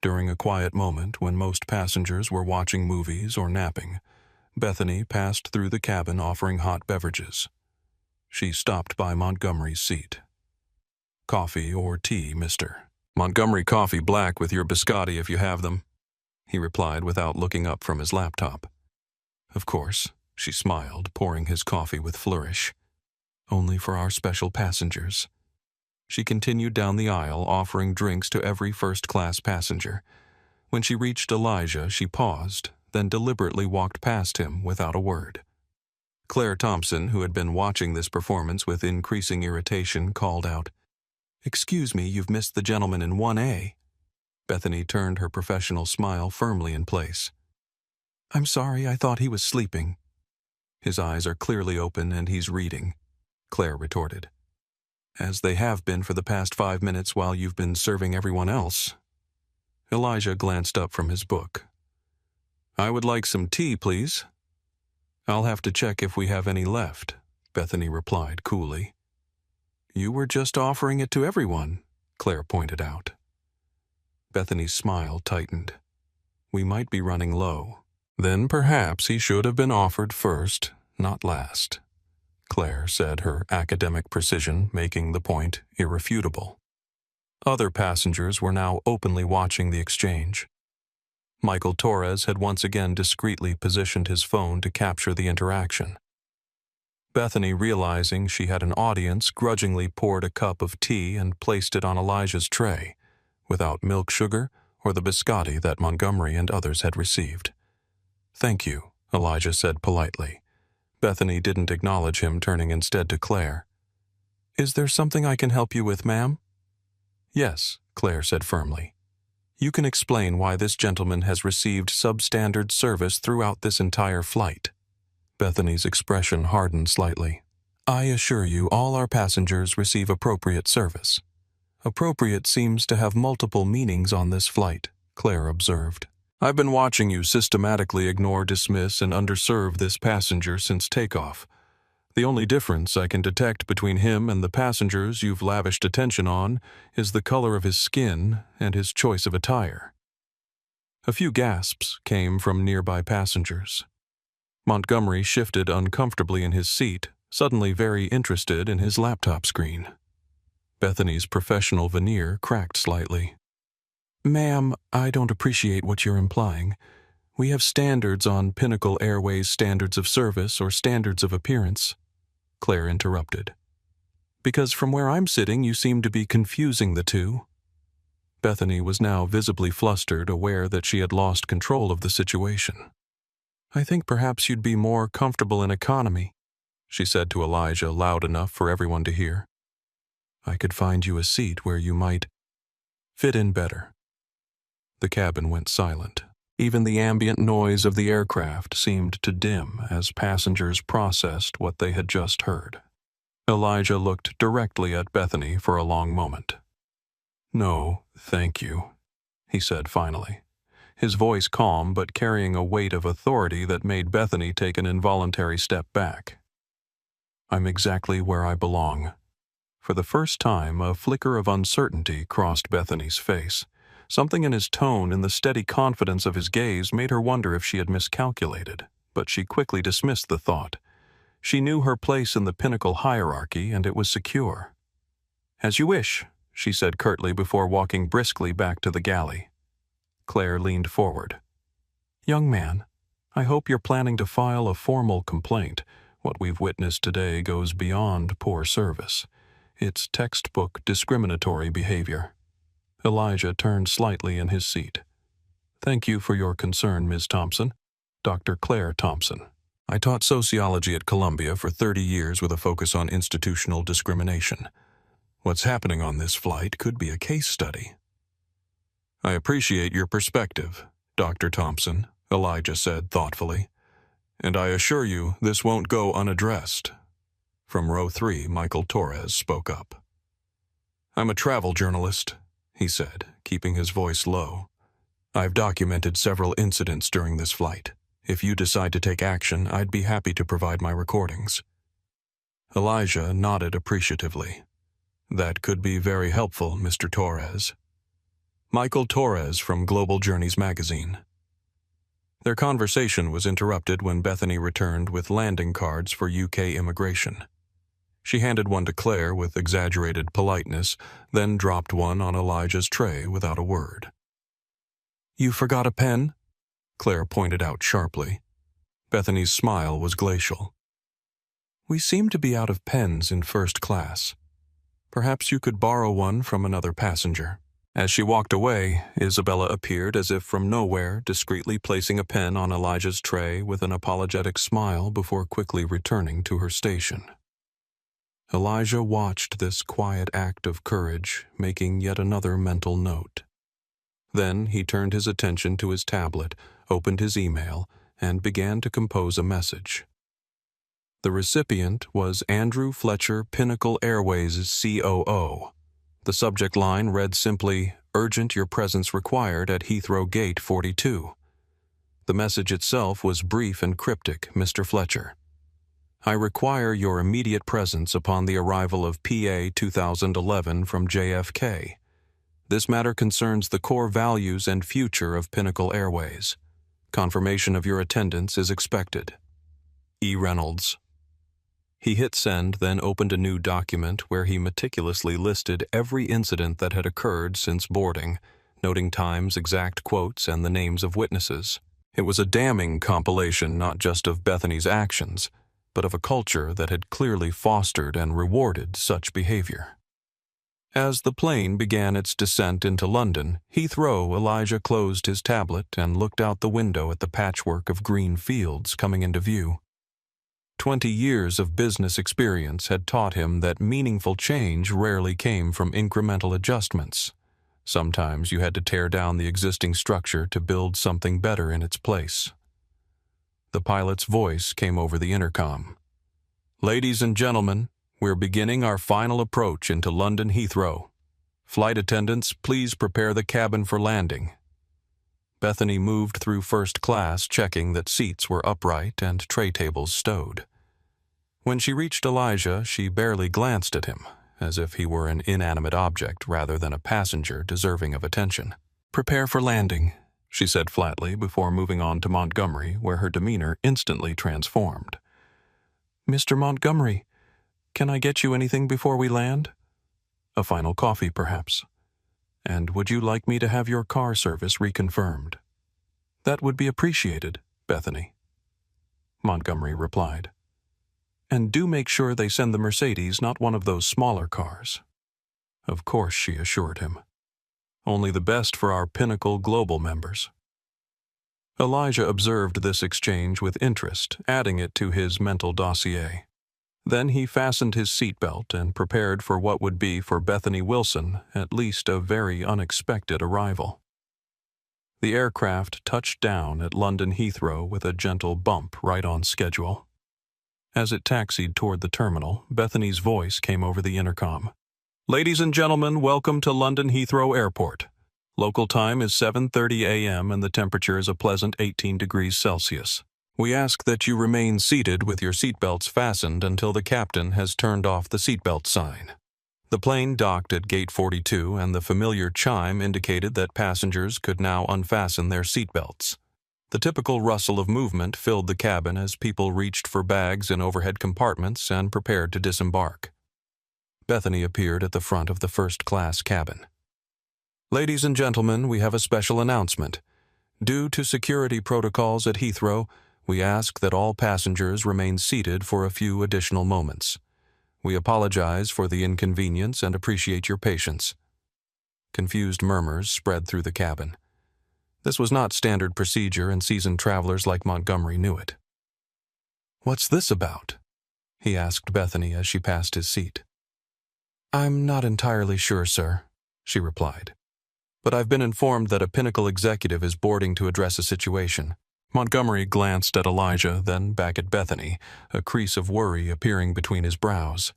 During a quiet moment when most passengers were watching movies or napping, Bethany passed through the cabin offering hot beverages. She stopped by Montgomery's seat. "Coffee or tea, mister?" "Montgomery coffee black with your biscotti if you have them," he replied without looking up from his laptop. "Of course," she smiled, pouring his coffee with flourish. "Only for our special passengers." She continued down the aisle, offering drinks to every first-class passenger. When she reached Elijah, she paused, then deliberately walked past him without a word. Claire Thompson, who had been watching this performance with increasing irritation, called out, "Excuse me, you've missed the gentleman in 1A." Bethany turned her professional smile firmly in place. "I'm sorry, I thought he was sleeping." "His eyes are clearly open and he's reading," Claire retorted. "As they have been for the past 5 minutes while you've been serving everyone else." Elijah glanced up from his book. "I would like some tea, please." "I'll have to check if we have any left," Bethany replied coolly. "You were just offering it to everyone," Claire pointed out. Bethany's smile tightened. "We might be running low." "Then perhaps he should have been offered first, not last," Claire said, her academic precision making the point irrefutable. Other passengers were now openly watching the exchange. Michael Torres had once again discreetly positioned his phone to capture the interaction. Bethany, realizing she had an audience, grudgingly poured a cup of tea and placed it on Elijah's tray, without milk sugar or the biscotti that Montgomery and others had received. "Thank you," Elijah said politely. Bethany didn't acknowledge him, turning instead to Claire. "Is there something I can help you with, ma'am?" "Yes," Claire said firmly. "You can explain why this gentleman has received substandard service throughout this entire flight." Bethany's expression hardened slightly. "I assure you all our passengers receive appropriate service." "Appropriate seems to have multiple meanings on this flight," Claire observed. "I've been watching you systematically ignore, dismiss, and underserve this passenger since takeoff. The only difference I can detect between him and the passengers you've lavished attention on is the color of his skin and his choice of attire." A few gasps came from nearby passengers. Montgomery shifted uncomfortably in his seat, suddenly very interested in his laptop screen. Bethany's professional veneer cracked slightly. "Ma'am, I don't appreciate what you're implying. We have standards on Pinnacle Airways standards of service or standards of appearance," Claire interrupted. "Because from where I'm sitting, you seem to be confusing the two." Bethany was now visibly flustered, aware that she had lost control of the situation. "I think perhaps you'd be more comfortable in economy," she said to Elijah loud enough for everyone to hear. "I could find you a seat where you might fit in better." The cabin went silent. Even the ambient noise of the aircraft seemed to dim as passengers processed what they had just heard. Elijah looked directly at Bethany for a long moment. "No, thank you," he said finally, his voice calm but carrying a weight of authority that made Bethany take an involuntary step back. "I'm exactly where I belong." For the first time, a flicker of uncertainty crossed Bethany's face. Something in his tone and the steady confidence of his gaze made her wonder if she had miscalculated, but she quickly dismissed the thought. She knew her place in the pinnacle hierarchy, and it was secure. "As you wish," she said curtly before walking briskly back to the galley. Claire leaned forward. "Young man, I hope you're planning to file a formal complaint. What we've witnessed today goes beyond poor service. It's textbook discriminatory behavior." Elijah turned slightly in his seat. "Thank you for your concern, Ms. Thompson. Dr. Claire Thompson. I taught sociology at Columbia for 30 years with a focus on institutional discrimination. What's happening on this flight could be a case study." "I appreciate your perspective, Dr. Thompson," Elijah said thoughtfully. "And I assure you this won't go unaddressed." From row 3, Michael Torres spoke up. "I'm a travel journalist," he said, keeping his voice low. "I've documented several incidents during this flight. If you decide to take action, I'd be happy to provide my recordings." Elijah nodded appreciatively. "That could be very helpful, Mr. Torres." Michael Torres from Global Journeys magazine. Their conversation was interrupted when Bethany returned with landing cards for UK immigration. She handed one to Claire with exaggerated politeness, then dropped one on Elijah's tray without a word. "You forgot a pen?" Claire pointed out sharply. Bethany's smile was glacial. "We seem to be out of pens in first class. Perhaps you could borrow one from another passenger." As she walked away, Isabella appeared as if from nowhere, discreetly placing a pen on Elijah's tray with an apologetic smile before quickly returning to her station. Elijah watched this quiet act of courage, making yet another mental note. Then he turned his attention to his tablet, opened his email, and began to compose a message. The recipient was Andrew Fletcher, Pinnacle Airways' COO. The subject line read simply, "Urgent your presence required at Heathrow Gate 42. The message itself was brief and cryptic, "Mr. Fletcher, I require your immediate presence upon the arrival of PA 2011 from JFK. This matter concerns the core values and future of Pinnacle Airways. Confirmation of your attendance is expected. E. Reynolds." He hit send, then opened a new document where he meticulously listed every incident that had occurred since boarding, noting times, exact quotes, and the names of witnesses. It was a damning compilation not just of Bethany's actions, but of a culture that had clearly fostered and rewarded such behavior. As the plane began its descent into London, Heathrow, Elijah closed his tablet and looked out the window at the patchwork of green fields coming into view. 20 years of business experience had taught him that meaningful change rarely came from incremental adjustments. Sometimes you had to tear down the existing structure to build something better in its place. The pilot's voice came over the intercom. "Ladies and gentlemen, we're beginning our final approach into London Heathrow. Flight attendants, please prepare the cabin for landing." Bethany moved through first class, checking that seats were upright and tray tables stowed. When she reached Elijah, she barely glanced at him, as if he were an inanimate object rather than a passenger deserving of attention. "Prepare for landing," she said flatly before moving on to Montgomery, where her demeanor instantly transformed. "Mr. Montgomery, can I get you anything before we land? A final coffee, perhaps. And would you like me to have your car service reconfirmed?" "That would be appreciated, Bethany," Montgomery replied. "And do make sure they send the Mercedes, not one of those smaller cars." Of course, she assured him. "Only the best for our Pinnacle Global members." Elijah observed this exchange with interest, adding it to his mental dossier. Then he fastened his seatbelt and prepared for what would be for Bethany Wilson at least a very unexpected arrival. The aircraft touched down at London Heathrow with a gentle bump right on schedule. As it taxied toward the terminal, Bethany's voice came over the intercom. "Ladies and gentlemen, welcome to London Heathrow Airport. Local time is 7:30 a.m. and the temperature is a pleasant 18 degrees Celsius. We ask that you remain seated with your seatbelts fastened until the captain has turned off the seatbelt sign." The plane docked at Gate 42 and the familiar chime indicated that passengers could now unfasten their seatbelts. The typical rustle of movement filled the cabin as people reached for bags in overhead compartments and prepared to disembark. Bethany appeared at the front of the first-class cabin. "Ladies and gentlemen, we have a special announcement. Due to security protocols at Heathrow, we ask that all passengers remain seated for a few additional moments. We apologize for the inconvenience and appreciate your patience." Confused murmurs spread through the cabin. This was not standard procedure, and seasoned travelers like Montgomery knew it. "What's this about?" he asked Bethany as she passed his seat. "I'm not entirely sure, sir," she replied. "But I've been informed that a Pinnacle executive is boarding to address a situation." Montgomery glanced at Elijah, then back at Bethany, a crease of worry appearing between his brows.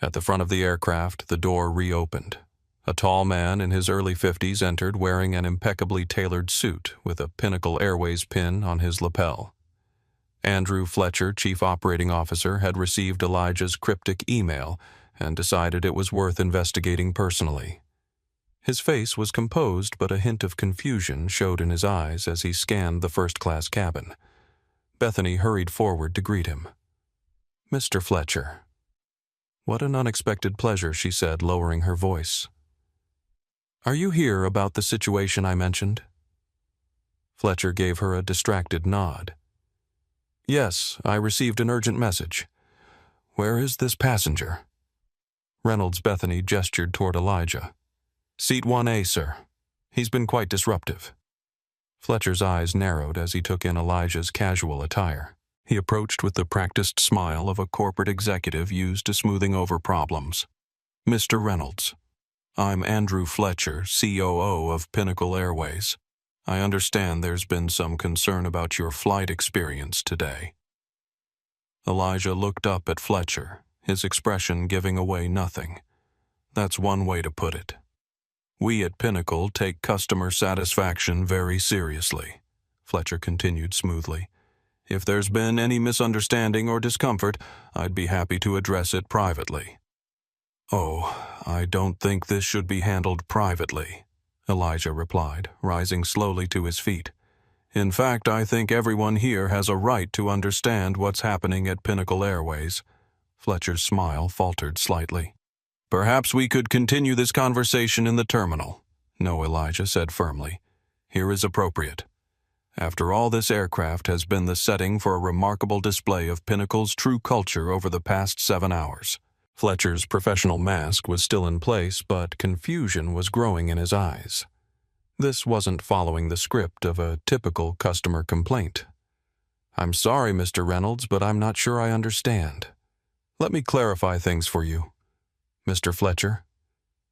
At the front of the aircraft, the door reopened. A tall man in his early 50s entered wearing an impeccably tailored suit with a Pinnacle Airways pin on his lapel. Andrew Fletcher, Chief Operating Officer, had received Elijah's cryptic email and decided it was worth investigating personally. His face was composed, but a hint of confusion showed in his eyes as he scanned the first-class cabin. Bethany hurried forward to greet him. "Mr. Fletcher." "What an unexpected pleasure," she said, lowering her voice. "Are you here about the situation I mentioned?" Fletcher gave her a distracted nod. "Yes, I received an urgent message. Where is this passenger?" Reynolds Bethany gestured toward Elijah. "Seat 1A, sir. He's been quite disruptive." Fletcher's eyes narrowed as he took in Elijah's casual attire. He approached with the practiced smile of a corporate executive used to smoothing over problems. "Mr. Reynolds, I'm Andrew Fletcher, COO of Pinnacle Airways. I understand there's been some concern about your flight experience today." Elijah looked up at Fletcher, his expression giving away nothing. "That's one way to put it. We at Pinnacle take customer satisfaction very seriously," Fletcher continued smoothly. "If there's been any misunderstanding or discomfort, I'd be happy to address it privately." "Oh, I don't think this should be handled privately," Elijah replied, rising slowly to his feet. "In fact, I think everyone here has a right to understand what's happening at Pinnacle Airways." Fletcher's smile faltered slightly. "Perhaps we could continue this conversation in the terminal." "No," Elijah said firmly. "Here is appropriate. After all, this aircraft has been the setting for a remarkable display of Pinnacle's true culture over the past 7 hours." Fletcher's professional mask was still in place, but confusion was growing in his eyes. This wasn't following the script of a typical customer complaint. "I'm sorry, Mr. Reynolds, but I'm not sure I understand. Let me clarify things for you." "Mr. Fletcher?"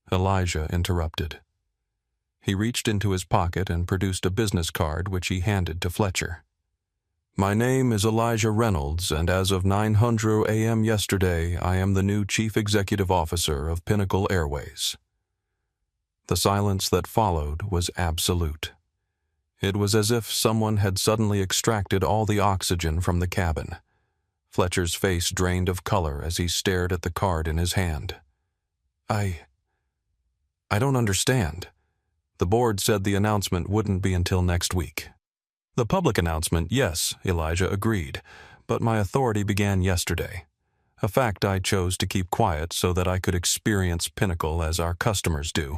Elijah interrupted. He reached into his pocket and produced a business card which he handed to Fletcher. "My name is Elijah Reynolds, and as of 9:00 a.m. yesterday, I am the new Chief Executive Officer of Pinnacle Airways." The silence that followed was absolute. It was as if someone had suddenly extracted all the oxygen from the cabin. Fletcher's face drained of color as he stared at the card in his hand. I don't understand. The board said the announcement wouldn't be until next week." "The public announcement, yes," Elijah agreed, "but my authority began yesterday. A fact I chose to keep quiet so that I could experience Pinnacle as our customers do,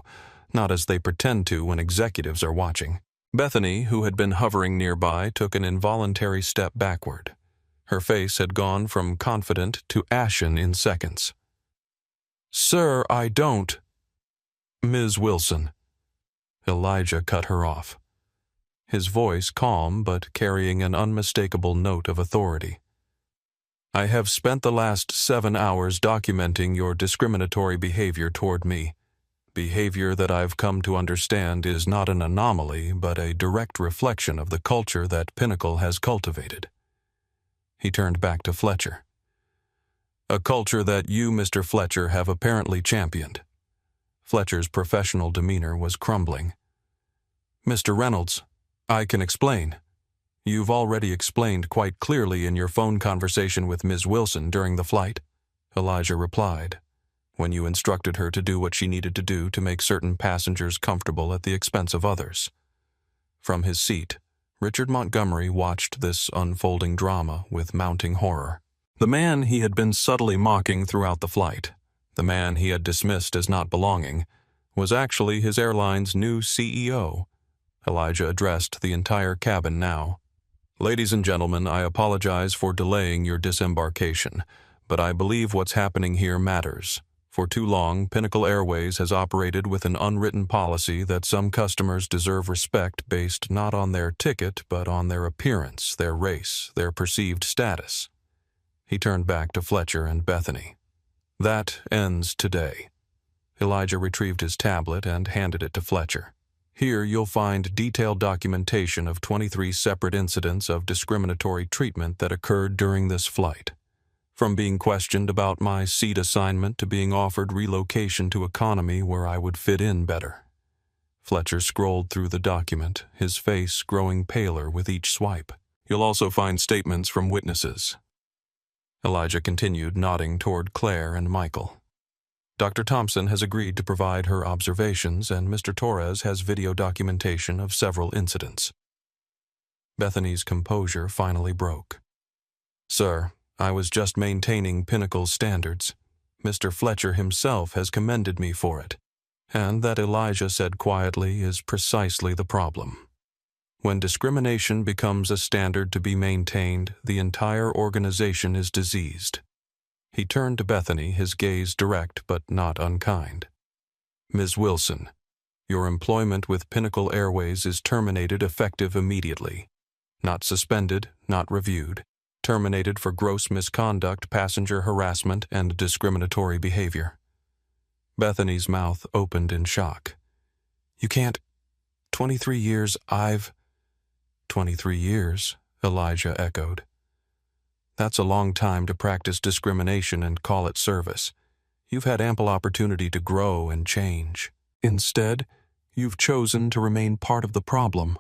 not as they pretend to when executives are watching." Bethany, who had been hovering nearby, took an involuntary step backward. Her face had gone from confident to ashen in seconds. "Sir, I don't—" "Ms. Wilson." Elijah cut her off, his voice calm but carrying an unmistakable note of authority. "I have spent the last 7 hours documenting your discriminatory behavior toward me, behavior that I've come to understand is not an anomaly but a direct reflection of the culture that Pinnacle has cultivated." He turned back to Fletcher. "A culture that you, Mr. Fletcher, have apparently championed." Fletcher's professional demeanor was crumbling. "Mr. Reynolds, I can explain. You've already explained quite clearly in your phone conversation with Ms. Wilson during the flight," Elijah replied, "when you instructed her to do what she needed to do to make certain passengers comfortable at the expense of others." From his seat, Richard Montgomery watched this unfolding drama with mounting horror. The man he had been subtly mocking throughout the flight, the man he had dismissed as not belonging, was actually his airline's new CEO. Elijah addressed the entire cabin now. "Ladies and gentlemen, I apologize for delaying your disembarkation, but I believe what's happening here matters. For too long, Pinnacle Airways has operated with an unwritten policy that some customers deserve respect based not on their ticket but on their appearance, their race, their perceived status." He turned back to Fletcher and Bethany. "That ends today." Elijah retrieved his tablet and handed it to Fletcher. "Here you'll find detailed documentation of 23 separate incidents of discriminatory treatment that occurred during this flight. From being questioned about my seat assignment to being offered relocation to economy where I would fit in better." Fletcher scrolled through the document, his face growing paler with each swipe. "You'll also find statements from witnesses." Elijah continued, nodding toward Claire and Michael. "Dr. Thompson has agreed to provide her observations, and Mr. Torres has video documentation of several incidents." Bethany's composure finally broke. "Sir, I was just maintaining Pinnacle standards. Mr. Fletcher himself has commended me for it. And that," Elijah said quietly, "is precisely the problem. When discrimination becomes a standard to be maintained, the entire organization is diseased." He turned to Bethany, his gaze direct but not unkind. "Ms. Wilson, your employment with Pinnacle Airways is terminated effective immediately. Not suspended, not reviewed. Terminated for gross misconduct, passenger harassment, and discriminatory behavior." Bethany's mouth opened in shock. "You can't... 23 years, I've..." "23 years," Elijah echoed. "That's a long time to practice discrimination and call it service. You've had ample opportunity to grow and change. Instead, you've chosen to remain part of the problem."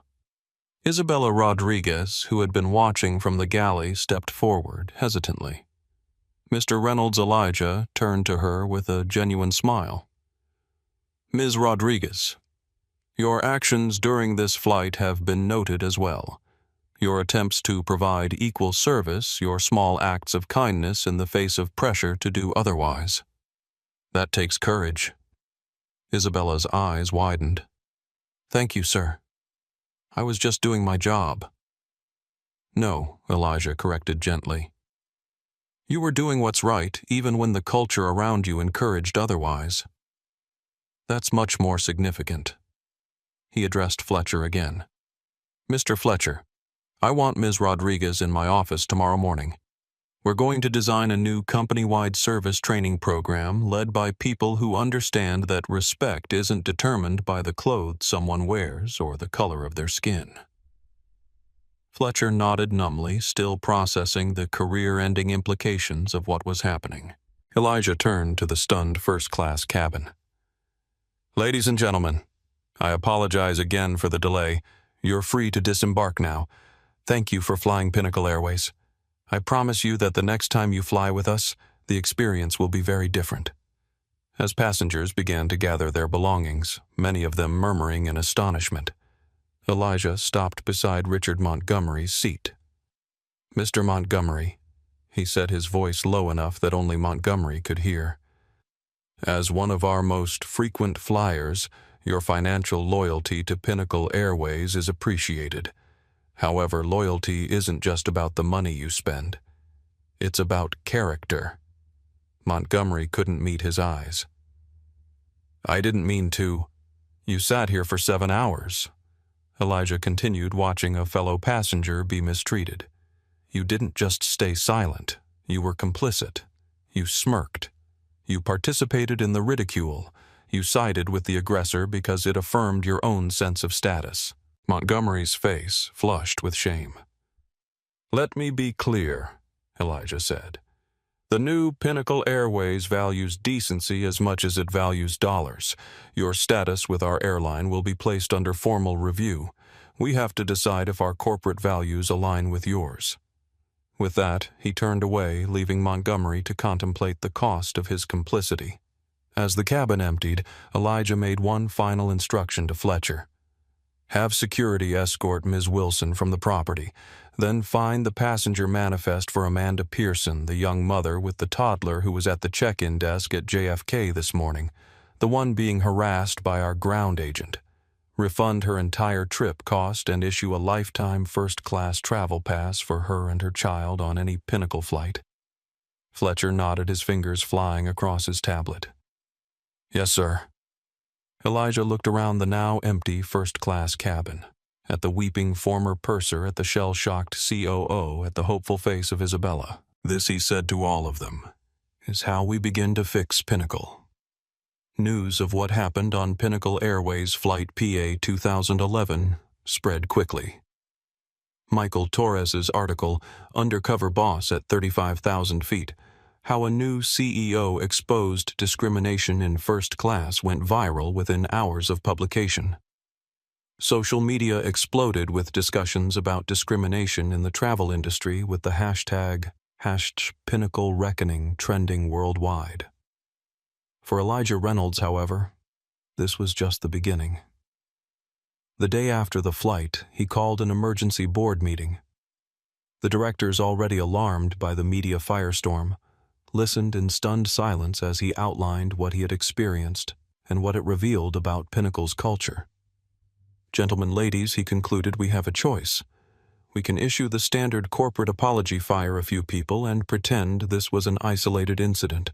Isabella Rodriguez, who had been watching from the galley, stepped forward hesitantly. Mr. Reynolds Elijah turned to her with a genuine smile. "Ms. Rodriguez, your actions during this flight have been noted as well. Your attempts to provide equal service, your small acts of kindness in the face of pressure to do otherwise. That takes courage." Isabella's eyes widened. "Thank you, sir. I was just doing my job." "No," Elijah corrected gently. "You were doing what's right, even when the culture around you encouraged otherwise. That's much more significant." He addressed Fletcher again. "Mr. Fletcher, I want Ms. Rodriguez in my office tomorrow morning. We're going to design a new company-wide service training program led by people who understand that respect isn't determined by the clothes someone wears or the color of their skin." Fletcher nodded numbly, still processing the career-ending implications of what was happening. Elijah turned to the stunned first-class cabin. "Ladies and gentlemen, I apologize again for the delay. You're free to disembark now. Thank you for flying Pinnacle Airways. I promise you that the next time you fly with us, the experience will be very different." As passengers began to gather their belongings, many of them murmuring in astonishment, Elijah stopped beside Richard Montgomery's seat. "Mr. Montgomery," he said, his voice low enough that only Montgomery could hear, "as one of our most frequent flyers, your financial loyalty to Pinnacle Airways is appreciated. However, loyalty isn't just about the money you spend. It's about character." Montgomery couldn't meet his eyes. "I didn't mean to. You sat here for 7 hours." Elijah continued, watching a fellow passenger be mistreated. "You didn't just stay silent. You were complicit. You smirked. You participated in the ridicule. You sided with the aggressor because it affirmed your own sense of status." Montgomery's face flushed with shame. "Let me be clear," Elijah said. "The new Pinnacle Airways values decency as much as it values dollars. Your status with our airline will be placed under formal review. We have to decide if our corporate values align with yours." With that, he turned away, leaving Montgomery to contemplate the cost of his complicity. As the cabin emptied, Elijah made one final instruction to Fletcher. Have security escort Ms. Wilson from the property. Then find the passenger manifest for Amanda Pearson, the young mother with the toddler who was at the check-in desk at JFK this morning, the one being harassed by our ground agent. Refund her entire trip cost and issue a lifetime first-class travel pass for her and her child on any Pinnacle flight." Fletcher nodded, his fingers flying across his tablet. "Yes, sir." Elijah looked around the now empty first-class cabin, at the weeping former purser, at the shell-shocked COO, at the hopeful face of Isabella. "This," he said to all of them, "is how we begin to fix Pinnacle." News of what happened on Pinnacle Airways Flight PA 2011 spread quickly. Michael Torres's article, "Undercover Boss at 35,000 Feet, How a New CEO Exposed Discrimination in First Class," went viral within hours of publication. Social media exploded with discussions about discrimination in the travel industry, with the hashtag #PinnacleReckoning trending worldwide. For Elijah Reynolds, however, this was just the beginning. The day after the flight, he called an emergency board meeting. The directors, already alarmed by the media firestorm, listened in stunned silence as he outlined what he had experienced and what it revealed about Pinnacle's culture. "Gentlemen, ladies," he concluded, "we have a choice. We can issue the standard corporate apology, fire a few people, and pretend this was an isolated incident.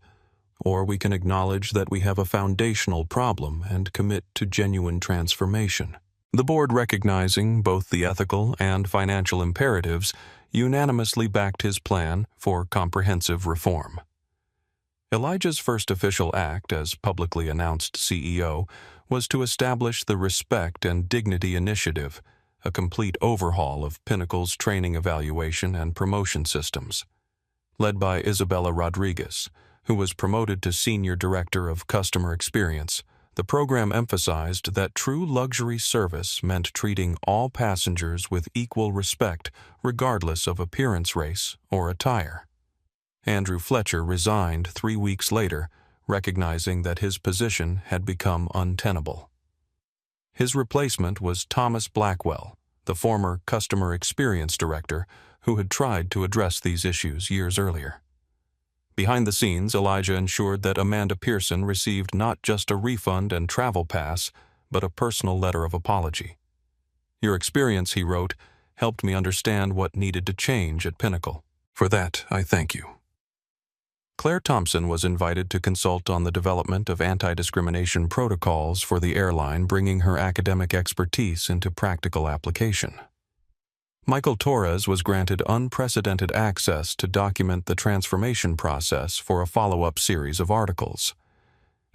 Or we can acknowledge that we have a foundational problem and commit to genuine transformation." The board, recognizing both the ethical and financial imperatives, unanimously backed his plan for comprehensive reform. Elijah's first official act as publicly announced CEO was to establish the Respect and Dignity Initiative, a complete overhaul of Pinnacle's training, evaluation, and promotion systems. Led by Isabella Rodriguez, who was promoted to Senior Director of Customer Experience, the program emphasized that true luxury service meant treating all passengers with equal respect, regardless of appearance, race, or attire. Andrew Fletcher resigned 3 weeks later, recognizing that his position had become untenable. His replacement was Thomas Blackwell, the former Customer Experience Director, who had tried to address these issues years earlier. Behind the scenes, Elijah ensured that Amanda Pearson received not just a refund and travel pass, but a personal letter of apology. "Your experience," he wrote, "helped me understand what needed to change at Pinnacle. For that, I thank you." Claire Thompson was invited to consult on the development of anti-discrimination protocols for the airline, bringing her academic expertise into practical application. Michael Torres was granted unprecedented access to document the transformation process for a follow-up series of articles.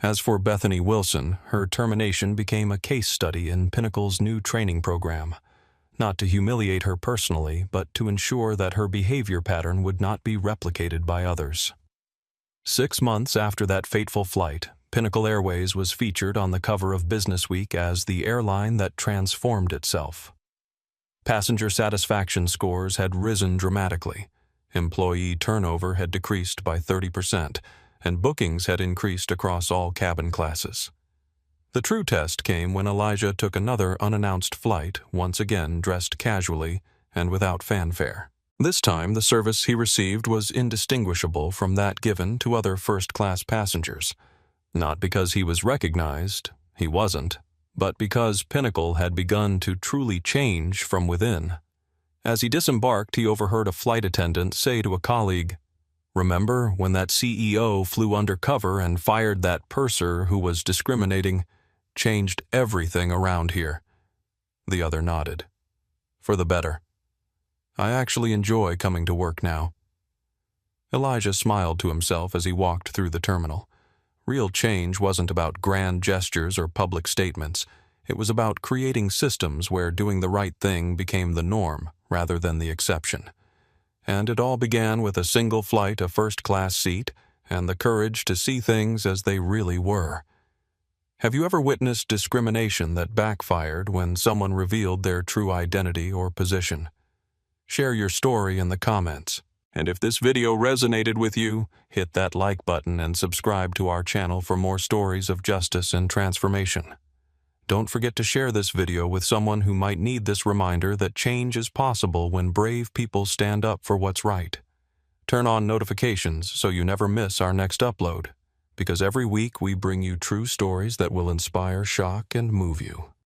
As for Bethany Wilson, her termination became a case study in Pinnacle's new training program, not to humiliate her personally, but to ensure that her behavior pattern would not be replicated by others. 6 months after that fateful flight, Pinnacle Airways was featured on the cover of Businessweek as the airline that transformed itself. Passenger satisfaction scores had risen dramatically, employee turnover had decreased by 30%, and bookings had increased across all cabin classes. The true test came when Elijah took another unannounced flight, once again dressed casually and without fanfare. This time, the service he received was indistinguishable from that given to other first-class passengers. Not because he was recognized, he wasn't, but because Pinnacle had begun to truly change from within. As he disembarked, he overheard a flight attendant say to a colleague, "Remember when that CEO flew undercover and fired that purser who was discriminating? Changed everything around here." The other nodded. "For the better. I actually enjoy coming to work now." Elijah smiled to himself as he walked through the terminal. Real change wasn't about grand gestures or public statements. It was about creating systems where doing the right thing became the norm rather than the exception. And it all began with a single flight, a first-class seat, and the courage to see things as they really were. Have you ever witnessed discrimination that backfired when someone revealed their true identity or position? Share your story in the comments. And if this video resonated with you, hit that like button and subscribe to our channel for more stories of justice and transformation. Don't forget to share this video with someone who might need this reminder that change is possible when brave people stand up for what's right. Turn on notifications so you never miss our next upload, because every week we bring you true stories that will inspire, shock, and move you.